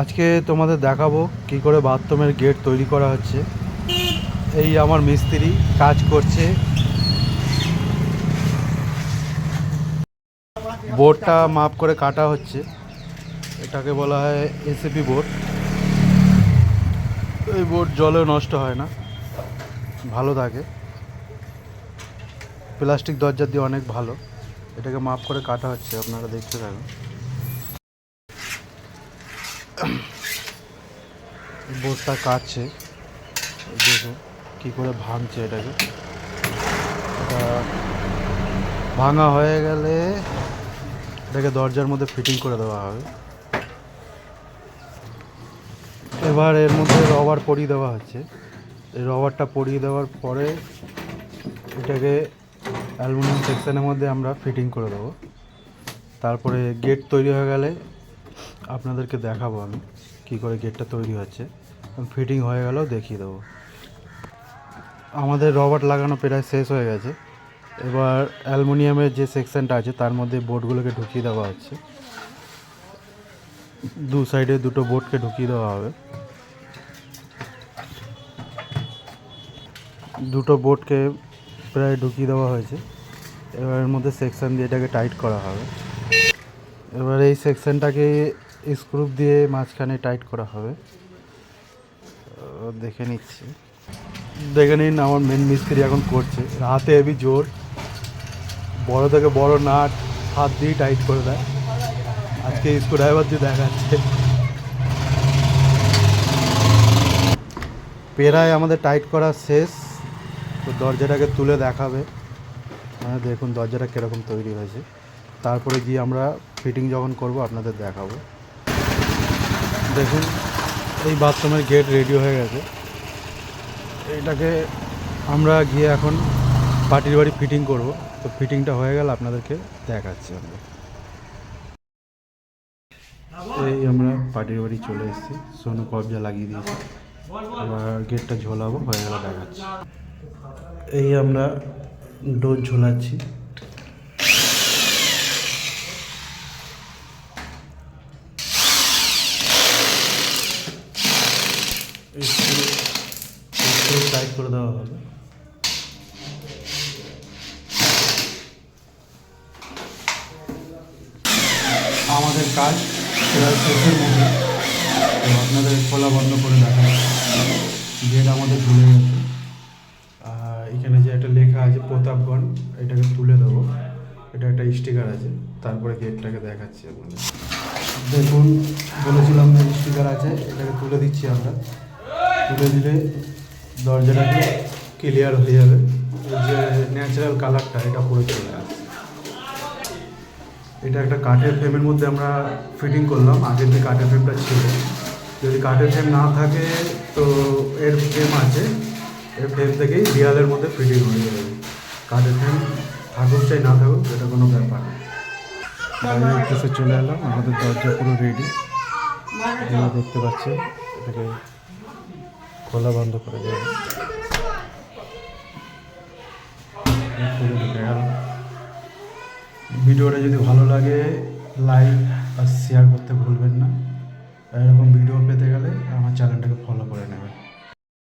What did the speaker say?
আজকে তোমাদের দেখাবো কি করে বাথরুমের গেট তৈরি করা হচ্ছে। এই আমার মিস্ত্রি কাজ করছে, বোর্ডটা মাপ করে কাটা হচ্ছে। এটাকে বলা হয় এসিপি বোর্ড। এই বোর্ড জলেও নষ্ট হয় না, ভালো থাকে। প্লাস্টিক দরজা দিয়ে অনেক ভালো। এটাকে মাপ করে কাটা হচ্ছে, আপনারা দেখতে থাকুন। বোর্ডটা কাটছে, দেখুন কী করে ভাঙছে এটাকে। এটা ভাঙা হয়ে গেলে এটাকে দরজার মধ্যে ফিটিং করে দেওয়া হবে। এবার এর মধ্যে রবার পরিয়ে দেওয়া হচ্ছে। এই রবারটা পরিয়ে দেওয়ার পরে এটাকে অ্যালুমিনিয়াম সেকশনের মধ্যে আমরা ফিটিং করে দেবো। তারপরে গেট তৈরি হয়ে গেলে আপনাদেরকে দেখাবো আমি কী করে গেটটা তৈরি হচ্ছে। ফিটিং হয়ে গেলেও দেখিয়ে দেবো। আমাদের রবার লাগানো প্রায় শেষ হয়ে গেছে। এবার অ্যালুমিনিয়ামের যে সেকশনটা আছে তার মধ্যে বোর্ডগুলোকে ঢুকিয়ে দেওয়া হচ্ছে। দু সাইডে দুটো বোর্ডকে ঢুকিয়ে দেওয়া হবে। দুটো বোর্ডকে প্রায় ঢুকিয়ে দেওয়া হয়েছে। এবার এর মধ্যে সেকশন দিয়ে এটাকে টাইট করা হবে। এবার এই সেকশনটাকে স্ক্রু দিয়ে মাঝখানে টাইট করা হবে। দেখে নিচ্ছি, দেখে নিন আমার মেন মিস্ত্রি এখন করছে। হাতে হেভি জোর, বড় থেকে বড় নাট হাত দিয়েই টাইট করে দেয়। আজকে স্ক্রু ড্রাইভার দিয়ে দেখাচ্ছে। প্রায় আমাদের টাইট করা শেষ। তো দরজাটাকে তুলে দেখাবে। হ্যাঁ, দেখুন দরজাটা কীরকম তৈরি হয়েছে। তারপরে গিয়ে আমরা ফিটিং যখন করব আপনাদের দেখাবো। দেখুন এই বাথরুমের গেট রেডি হয়ে গেছে। এইটাকে আমরা গিয়ে এখন পার্টির বাড়ি ফিটিং করব। তো ফিটিংটা হয়ে গেলে আপনাদেরকে দেখাচ্ছি আমরা। এই আমরা পার্টির বাড়ি চলে এসেছি, সোনু কবজা লাগিয়ে দিয়েছি। এবার গেটটা ঝোলাবো, হয়ে গেলে দেখাচ্ছি। এই আমরা ডোর ঝোলাচ্ছি। টাইট করে দেওয়া হবে। আমাদের কাজ প্রায় শেষের মধ্যে। আপনাদের খোলা বন্ধ করে দেখা গেট আমাদের ঝুলে গেছে। এখানে যে একটা লেখা আছে প্রতাপগঞ্জ, এটাকে তুলে দেবো। এটা একটা স্টিকার আছে। তারপরে গেটটাকে দেখাচ্ছি আপনাদের। দেখুন বলেছিলাম যে স্টিকার আছে, এটাকে তুলে দিচ্ছি আমরা। তুলে দিলে দরজাটাকে ক্লিয়ার হয়ে যাবে। যে ন্যাচারাল কালারটা এটা পুরো চলে আসছে। এটা একটা কাঠের ফ্রেমের মধ্যে আমরা ফিটিং করলাম। আগের যে কাঠের ফ্রেমটা ছিল, যদি কাঠের ফ্রেম না থাকে তো এর ফ্রেম আছে, এর ফ্রেম থেকেই দেয়ালের মধ্যে ফিটিং হয়ে যাবে। কাঠের ফ্রেম থাকুক চাই না থাকুক এটা কোনো ব্যাপার না। বাইরের অফিসে চলে এলাম, আমাদের দরজা পুরো রেডি। দেখতে পাচ্ছেন, এটাকে খোলা বন্ধ করে দেবে। ভিডিওটা যদি ভালো লাগে লাইক আর শেয়ার করতে ভুলবেন না। এরকম ভিডিও পেতে গেলে আমার চ্যানেলটাকে ফলো করে নেবেন।